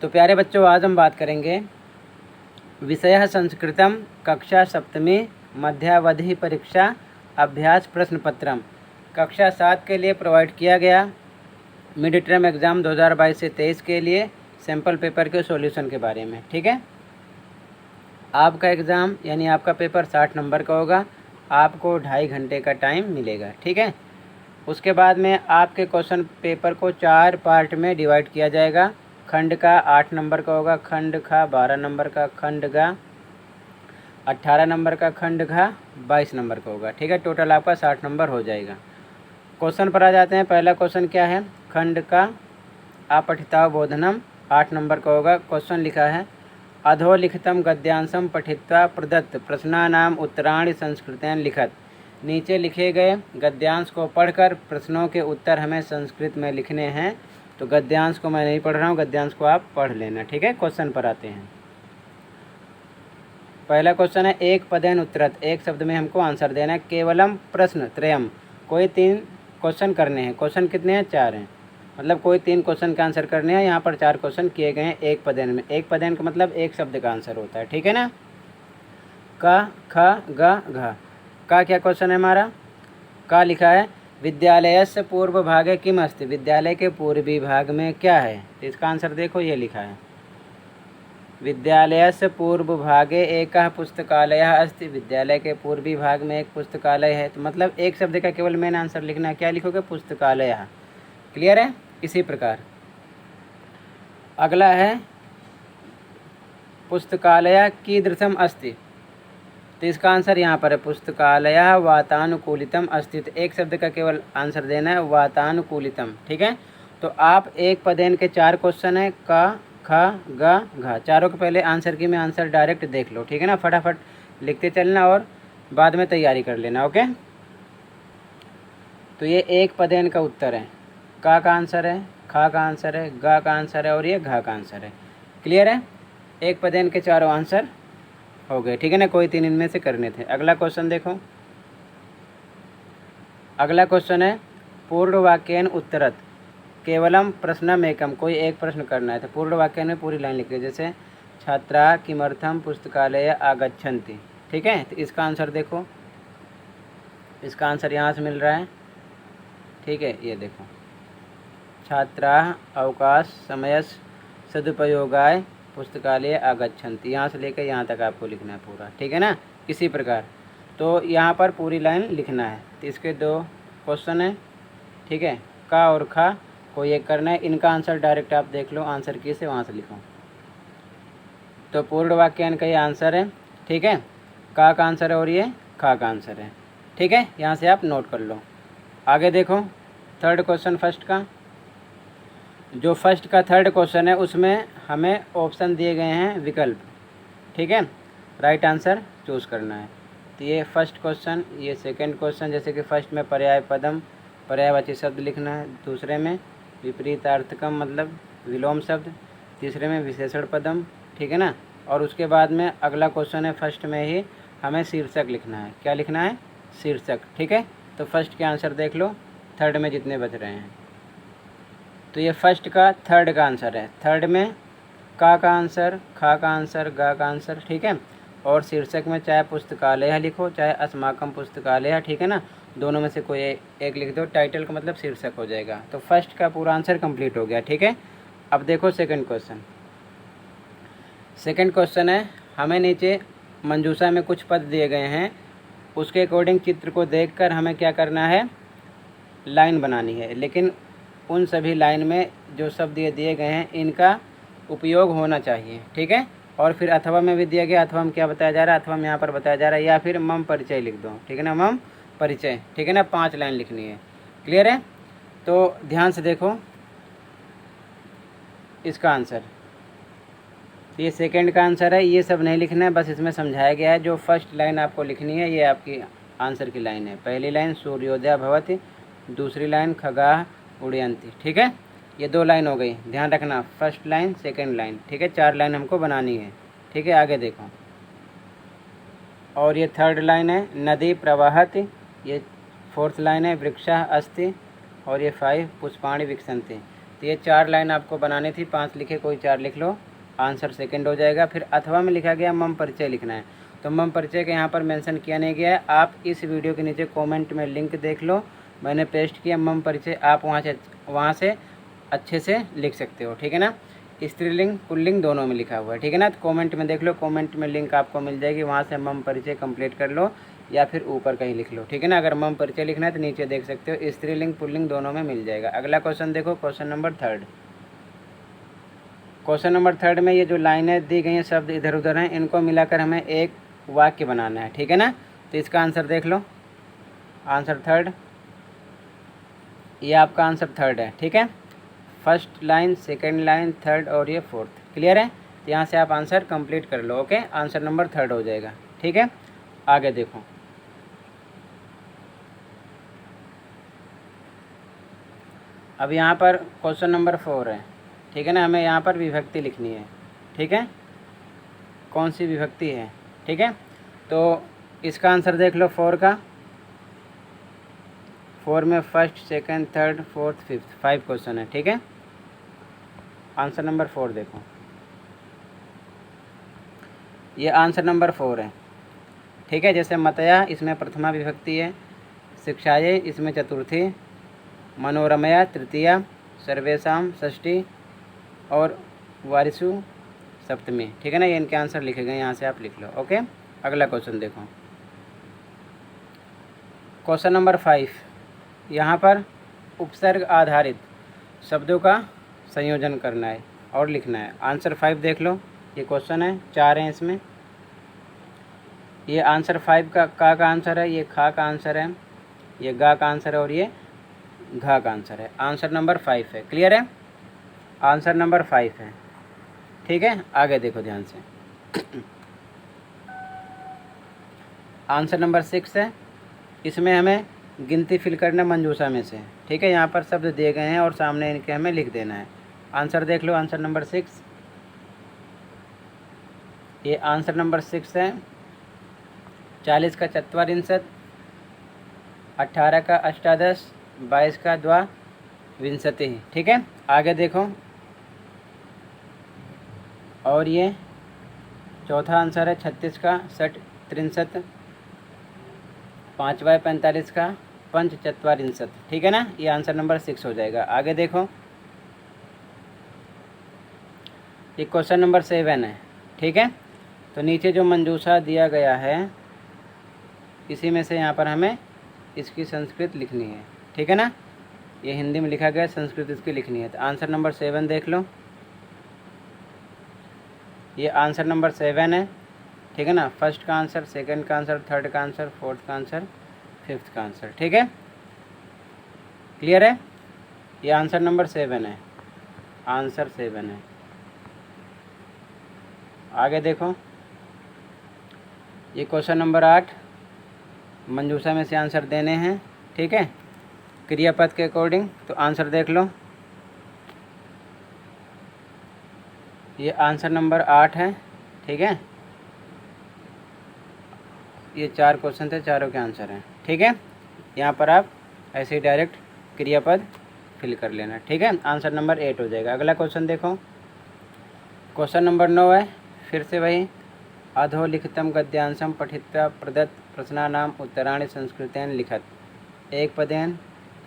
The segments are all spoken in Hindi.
तो प्यारे बच्चों, आज हम बात करेंगे विषय संस्कृतम, कक्षा सप्तमी, मध्यावधि परीक्षा, अभ्यास प्रश्न पत्रम। कक्षा 7 के लिए प्रोवाइड किया गया मिड टर्म एग्ज़ाम 2022 से 23 के लिए सैम्पल पेपर के सॉल्यूशन के बारे में। ठीक है, आपका एग्ज़ाम यानी आपका पेपर 60 नंबर का होगा। आपको 2.5 घंटे का टाइम मिलेगा। ठीक है, उसके बाद में आपके क्वेश्चन पेपर को 4 पार्ट में डिवाइड किया जाएगा। खंड का 8 नंबर का होगा, खंड का 12 नंबर का, खंड का 18 नंबर का, खंड का 22 नंबर का होगा। ठीक है, टोटल आपका 60 नंबर हो जाएगा। क्वेश्चन पर आ जाते हैं। पहला क्वेश्चन क्या है, खंड का अपठितावबोधनम 8 नंबर का होगा। क्वेश्चन लिखा है, अधोलिखितम गद्यांशम पठित्वा प्रदत्त प्रश्नानाम उत्तराणि संस्कृतेन लिखत। नीचे लिखे गए गद्यांश को पढ़कर प्रश्नों के उत्तर हमें संस्कृत में लिखने हैं। तो गद्यांश को मैं नहीं पढ़ रहा हूँ, गद्यांश को आप पढ़ लेना। ठीक है, क्वेश्चन पर आते हैं। पहला क्वेश्चन है, एक पदेन उत्तरत, एक शब्द में हमको आंसर देना है। केवलम प्रश्न त्रयम, कोई 3 क्वेश्चन करने हैं। क्वेश्चन कितने हैं? 4 हैं, मतलब कोई 3 क्वेश्चन का आंसर करने हैं। यहाँ पर 4 क्वेश्चन किए गए हैं एक पदेन में। एक पदेन का मतलब एक शब्द का आंसर होता है। ठीक है ना। क, ख, ग, घ। का क्या क्वेश्चन है हमारा? का लिखा है, विद्यालयस्य पूर्व भागे किम अस्ति, विद्यालय के पूर्वी भाग में क्या है। तो इसका आंसर देखो, ये लिखा है, विद्यालयस्य पूर्व भागे एकः पुस्तकालयः अस्ति, विद्यालय के पूर्वी भाग में एक पुस्तकालय है। तो मतलब एक शब्द का केवल मेन आंसर लिखना है। क्या लिखोगे? पुस्तकालयः। क्लियर है? इसी प्रकार अगला है, पुस्तकालयः कीदृशम अस्ति। तो इसका आंसर यहाँ पर है, पुस्तकालयः वातानुकूलितम अस्ति। तो एक शब्द का केवल आंसर देना है, वातानुकूलितम। ठीक है, तो आप एक पदेन के 4 क्वेश्चन है, क, ख, ग, घ। चारों के पहले आंसर की में आंसर डायरेक्ट देख लो। ठीक है ना, फटाफट लिखते चलना और बाद में तैयारी कर लेना। ओके, तो ये एक पदेन का उत्तर है। का आंसर है, खा का आंसर है, ग का आंसर है और ये घ का आंसर है। क्लियर है? एक पदेन के चारों आंसर हो गए। ठीक है ना, कोई 3 इनमें से करने थे। अगला क्वेश्चन देखो। अगला क्वेश्चन है, पूर्ण वाक्यन उत्तरत केवलम प्रश्नम एकम, कोई एक प्रश्न करना है। तो पूर्ण वाक्य में पूरी लाइन लिखिए, जैसे छात्रा किमर्थम पुस्तकालय आगच्छन्ति। ठीक है, तो इसका आंसर देखो, इसका आंसर यहाँ से मिल रहा है। ठीक है, ये देखो, छात्रा अवकाश समय सदुपयोगाय पुस्तकालय आगच्छन्ति, यहाँ से लेकर यहाँ तक आपको लिखना है पूरा। ठीक है ना, इसी प्रकार तो यहाँ पर पूरी लाइन लिखना है। तो इसके 2 क्वेश्चन है। ठीक है, का और खा कोई एक करना है। इनका आंसर डायरेक्ट आप देख लो, आंसर की से वहाँ से लिखो। तो पूर्ण वाक्यान का ये आंसर है। ठीक है, का आंसर है और ये खा का आंसर है। ठीक है, यहाँ से आप नोट कर लो। आगे देखो, थर्ड क्वेश्चन फर्स्ट का, जो फर्स्ट का थर्ड क्वेश्चन है उसमें हमें ऑप्शन दिए गए हैं विकल्प। ठीक है, राइट आंसर चूज़ करना है। तो ये फर्स्ट क्वेश्चन, ये सेकंड क्वेश्चन, जैसे कि फर्स्ट में पर्याय पदम पर्यायवाची शब्द लिखना है, दूसरे में विपरीतार्थकम मतलब विलोम शब्द, तीसरे में विशेषण पदम। ठीक है ना, और उसके बाद में अगला क्वेश्चन है, फर्स्ट में ही हमें शीर्षक लिखना है। क्या लिखना है? शीर्षक। ठीक है, तो फर्स्ट के आंसर देख लो, थर्ड में जितने बच रहे हैं। तो ये फर्स्ट का थर्ड का आंसर है। थर्ड में का आंसर, खा का आंसर, गा का आंसर। ठीक है, और शीर्षक में चाहे पुस्तकालय लिखो चाहे अस्माकम पुस्तकालय। ठीक है ना, दोनों में से कोई एक लिख दो, टाइटल का मतलब शीर्षक हो जाएगा। तो फर्स्ट का पूरा आंसर कंप्लीट हो गया। ठीक है, अब देखो सेकंड क्वेश्चन। सेकंड क्वेश्चन है, हमें नीचे मंजूषा में कुछ पद दिए गए हैं, उसके अकॉर्डिंग चित्र को देखकर हमें क्या करना है? लाइन बनानी है। लेकिन उन सभी लाइन में जो शब्द ये दिए गए हैं इनका उपयोग होना चाहिए। ठीक है, और फिर अथवा में भी दिया गया, अथवा में क्या बताया जा रहा है, अथवा में यहाँ पर बताया जा रहा है, या फिर मम परिचय लिख दो। ठीक है ना, मम परिचय। ठीक है ना, 5 लाइन लिखनी है। क्लियर है? तो ध्यान से देखो इसका आंसर, ये सेकंड का आंसर है। ये सब नहीं लिखना है, बस इसमें समझाया गया है। जो फर्स्ट लाइन आपको लिखनी है ये आपकी आंसर की लाइन है। पहली लाइन सूर्योदय भवति, दूसरी लाइन खगाः उड़यन्ति। ठीक है, ये 2 लाइन हो गई, ध्यान रखना, फर्स्ट लाइन सेकंड लाइन। ठीक है, 4 लाइन हमको बनानी है। ठीक है, आगे देखो, और ये थर्ड लाइन है, नदी प्रवाहति। ये फोर्थ लाइन है, वृक्षः अस्ति। और ये 5 पुष्पाणि विकसन्ति। तो ये 4 लाइन आपको बनानी थी, 5 लिखे कोई 4 लिख लो, आंसर सेकंड हो जाएगा। फिर अथवा में लिखा गया मम परिचय लिखना है, तो मम परिचय के यहाँ पर मेंशन किया नहीं गया है। आप इस वीडियो के नीचे कमेंट में लिंक देख लो, मैंने पेस्ट किया मम परिचय, आप वहाँ से अच्छे से लिख सकते हो, ठीक है ना। स्त्रीलिंग पुल्लिंग दोनों में लिखा हुआ है, ठीक है ना। तो कमेंट में देख लो, कमेंट में लिंक आपको मिल जाएगी, वहाँ से मम परिचय कंप्लीट कर लो या फिर ऊपर कहीं लिख लो, ठीक है ना। अगर मम परिचय लिखना है तो नीचे देख सकते हो, स्त्रीलिंग पुल्लिंग दोनों में मिल जाएगा। अगला क्वेश्चन देखो, क्वेश्चन नंबर 3। क्वेश्चन नंबर 3 में ये जो लाइनें दी गई हैं, शब्द इधर उधर हैं, इनको मिलाकर हमें एक वाक्य बनाना है, ठीक है ना। तो इसका आंसर देख लो, आंसर 3, ये आपका आंसर 3 है, ठीक है। फर्स्ट लाइन, सेकेंड लाइन, 3 और ये 4th, क्लियर है। तो यहाँ से आप आंसर कंप्लीट कर लो, ओके। आंसर नंबर 3 हो जाएगा, ठीक है। आगे देखो, अब यहाँ पर क्वेश्चन नंबर 4 है, ठीक है ना। हमें यहाँ पर विभक्ति लिखनी है, ठीक है, कौन सी विभक्ति है, ठीक है। तो इसका आंसर देख लो 4 का। 4 में first, second, third, fourth, fifth, 5 question है, ठीक है। आंसर नंबर 4 देखो, ये आंसर नंबर 4 है, ठीक है। जैसे मतया, इसमें प्रथमा विभक्ति है, शिक्षाये इसमें चतुर्थी, मनोरमया तृतीया, सर्वेशम षष्ठी और वारिसु सप्तमी, ठीक है ना। ये इनके आंसर लिखे गए, यहाँ से आप लिख लो, ओके। अगला क्वेश्चन देखो, क्वेश्चन नंबर 5। यहाँ पर उपसर्ग आधारित शब्दों का संयोजन करना है और लिखना है। आंसर 5 देख लो, ये क्वेश्चन है, 4 हैं इसमें। ये आंसर 5 का आंसर है, ये खा का आंसर है, ये गा का आंसर है और ये घा का आंसर है। आंसर नंबर 5 है, क्लियर है। आंसर नंबर 5 है, ठीक है। आगे देखो ध्यान से, आंसर नंबर 6 है, इसमें हमें गिनती फिल करना मंजूषा में से, ठीक है। यहाँ पर शब्द दिए गए हैं और सामने इनके हमें लिख देना है। आंसर देख लो, आंसर नंबर 6, ये आंसर नंबर 6 है। 40 का चत्वारिंशत्, 18 का अष्टादश, 22 का द्वाविंशतिः, ठीक है। आगे देखो, और ये चौथा आंसर है 36 का षट त्रिंशत्, 5वां 45 का पंचचत्वारिंशत्, ठीक है ना। ये आंसर नंबर 6 हो जाएगा। आगे देखो, ये क्वेश्चन नंबर 7 है, ठीक है। तो नीचे जो मंजूषा दिया गया है, इसी में से यहाँ पर हमें इसकी संस्कृत लिखनी है, ठीक है ना। ये हिंदी में लिखा गया, संस्कृत इसकी लिखनी है। तो आंसर नंबर 7 देख लो, ये आंसर नंबर 7 है, ठीक है ना। फर्स्ट का आंसर, सेकंड का आंसर, थर्ड का आंसर, फोर्थ का आंसर, फिफ्थ का आंसर, ठीक है। क्लियर है, ये आंसर नंबर 7 है, आंसर 7 है। आगे देखो, ये क्वेश्चन नंबर 8, मंजूषा में से आंसर देने हैं, ठीक है, क्रियापद के अकॉर्डिंग। तो आंसर देख लो, ये आंसर नंबर 8 है, ठीक है। ये 4 क्वेश्चन थे, चारों के आंसर हैं, ठीक है। यहाँ पर आप ऐसे ही डायरेक्ट क्रियापद फिल कर लेना, ठीक है। आंसर नंबर 8 हो जाएगा। अगला क्वेश्चन देखो, क्वेश्चन नंबर 9 है, फिर से वही, अधोलिखितम गद्यांशम पठित्वा प्रदत्त प्रश्नानाम उत्तराणि संस्कृतेन लिखत, एक पदेन,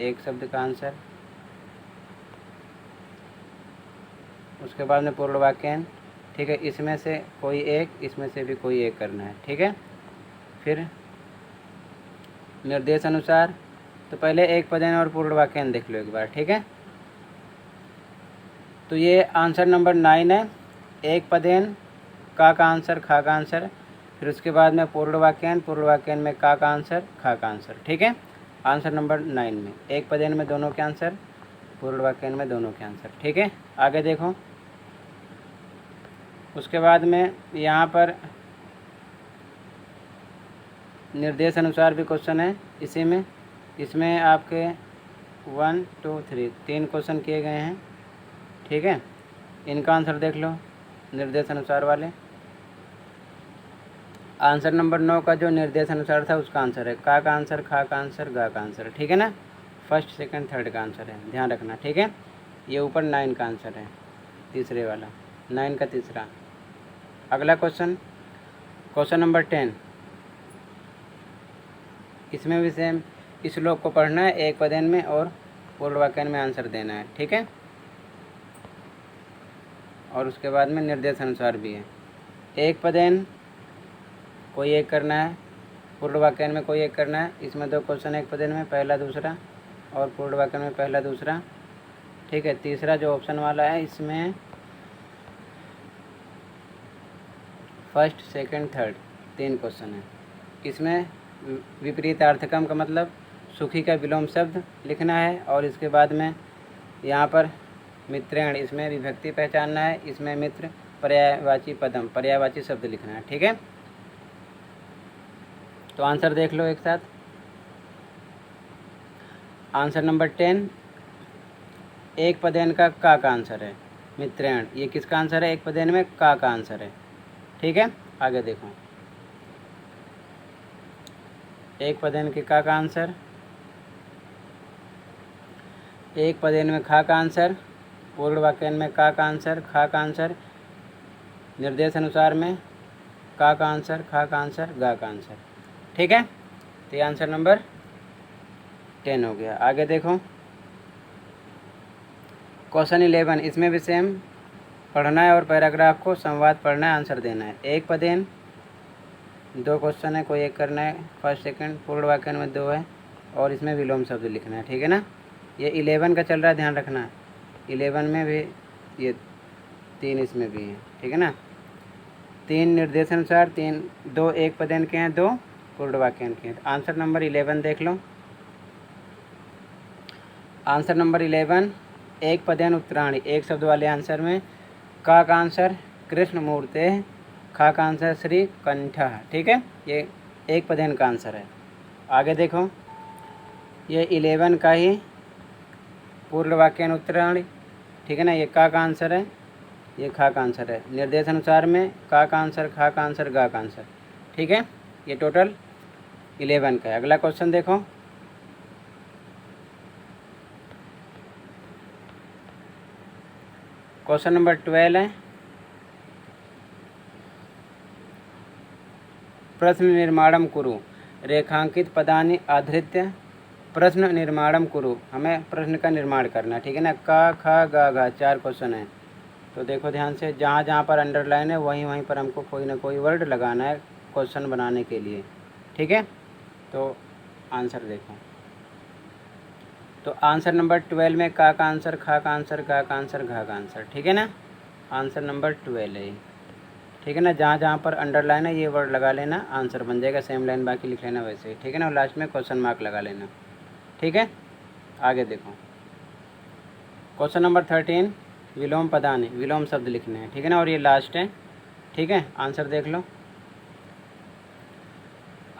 एक शब्द का आंसर, उसके बाद में पूर्ण वाक्यन, ठीक है। इसमें से कोई एक, इसमें से भी कोई एक करना है, ठीक है। फिर निर्देश अनुसार, तो पहले एक पदेन और पूर्ण वाक्यन देख लो एक बार, ठीक है। तो ये आंसर नंबर 9 है, एक पदेन, का आंसर, खा का आंसर, फिर उसके बाद में पूर्ण वाक्यन में का आंसर, खा का आंसर, ठीक है। आंसर नंबर 9 में एक पदेन में दोनों के आंसर, पूर्ण वाक्यन में दोनों के आंसर, ठीक है। आगे देखो, उसके बाद में यहाँ पर निर्देश अनुसार भी क्वेश्चन है इसी में, इसमें आपके 1 2 3 3 क्वेश्चन किए गए हैं, ठीक है। इनका आंसर देख लो, निर्देश अनुसार वाले। आंसर नंबर 9 का जो निर्देश अनुसार था उसका आंसर है का आंसर, खा का आंसर, गा का आंसर, ठीक है ना। फर्स्ट सेकंड थर्ड का आंसर है, ध्यान रखना, ठीक है। ये ऊपर 9 का आंसर है, तीसरे वाला 9 का तीसरा। अगला क्वेश्चन, क्वेश्चन नंबर 10, इसमें भी सेम इस श्लोक को पढ़ना है एक पदेन में और पूर्ण वाक्य में आंसर देना है, ठीक है। और उसके बाद में निर्देश अनुसार भी है। एक पदेन कोई एक करना है, पूर्ण वाक्य में कोई एक करना है। इसमें 2 क्वेश्चन एक पदेन में, पहला दूसरा, और पूर्ण वाक्य में पहला दूसरा, ठीक है। तीसरा जो ऑप्शन वाला है इसमें फर्स्ट सेकंड थर्ड 3 क्वेश्चन है। इसमें विपरीतार्थकम का मतलब सुखी का विलोम शब्द लिखना है, और इसके बाद में यहाँ पर मित्रेण, इसमें विभक्ति पहचानना है। इसमें मित्र पर्यायवाची पदम, पर्यायवाची शब्द लिखना है, ठीक है। तो आंसर देख लो एक साथ। आंसर नंबर 10 एक पदेन का आंसर है, मित्रेण। ये किसका आंसर है? एक पदेन में का आंसर है, ठीक है। आगे देखो, एक पदेन के का आंसर, एक पदेन में खा का आंसर, पूर्ण वाक्य में का आंसर, खा का आंसर, निर्देश अनुसार में का आंसर, खा का आंसर, गा का आंसर, ठीक है। तो ये आंसर नंबर 10 हो गया। आगे देखो, क्वेश्चन 11, इसमें भी सेम पढ़ना है और पैराग्राफ को संवाद पढ़ना है, आंसर देना है। एक पदेन 2 क्वेश्चन है, कोई एक करना है, फर्स्ट सेकंड, पूर्ण वाक्य में 2 है, और इसमें विलोम शब्द लिखना है, ठीक है ना। ये 11 का चल रहा है, ध्यान रखना। 11 में भी ये 3 इसमें भी है, ठीक है ना। 3 निर्देशानुसार, 2 एक पदेन के हैं, 2 पूर्ण वाक्य के हैं। आंसर नंबर 11 देख लो। आंसर नंबर 11 एक पदेन उत्तरायणी, एक शब्द वाले आंसर में का आंसर कृष्ण मूर्ते, खा का आंसर श्री कंठ, ठीक है। ये एक पदेन का आंसर है। आगे देखो, ये 11 का ही पूर्ण वाक्य उत्तरायणी, ठीक है ना। ये का आंसर है, ये खा का आंसर है। निर्देश अनुसार में का आंसर, खा का आंसर, गा का आंसर, ठीक है। ये टोटल 11 का है। अगला क्वेश्चन देखो, क्वेश्चन नंबर 12 है। प्रश्न निर्माणम कुरु, रेखांकित पदानि आधृत्य प्रश्न निर्माणम कुरु। हमें प्रश्न का निर्माण करना है, ठीक है ना। का, खा, गा, घा 4 क्वेश्चन है। तो देखो ध्यान से, जहाँ जहाँ पर अंडरलाइन है वहीं वहीं पर हमको कोई ना कोई वर्ड लगाना है क्वेश्चन बनाने के लिए, ठीक है। तो आंसर देखो, तो आंसर नंबर 12 में का आंसर, खा का आंसर, गा का आंसर, घा का आंसर, ठीक है ना। आंसर नंबर 12 है, ठीक है ना। जहाँ जहाँ पर अंडरलाइन है ये वर्ड लगा लेना, आंसर बन जाएगा। सेम लाइन बाकी लिख लेना वैसे ही, ठीक है ना। और लास्ट में क्वेश्चन मार्क लगा लेना, ठीक है। आगे देखो, क्वेश्चन नंबर 13 विलोम पदानि, विलोम शब्द लिखने हैं, ठीक है ना। और ये लास्ट है, ठीक है। आंसर देख लो।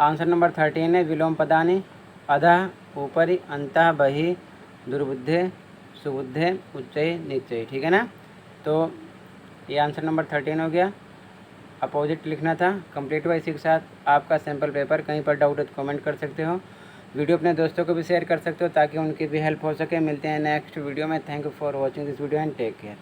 आंसर नंबर 13 है विलोम पदानि अधः, ऊपरी, अंतः, बहि, दुर्बुद्धे, सुबुद्धे, उच्चय, नीचे, ठीक है ना। तो ये आंसर नंबर 13 हो गया। अपोजिट लिखना था। कंप्लीट हुआ। इसी के साथ आपका सैम्पल पेपर। कहीं पर डाउट है तो कमेंट कर सकते हो। वीडियो अपने दोस्तों को भी शेयर कर सकते हो ताकि उनकी भी हेल्प हो सके। मिलते हैं नेक्स्ट वीडियो में। Thank you for watching this video and take care.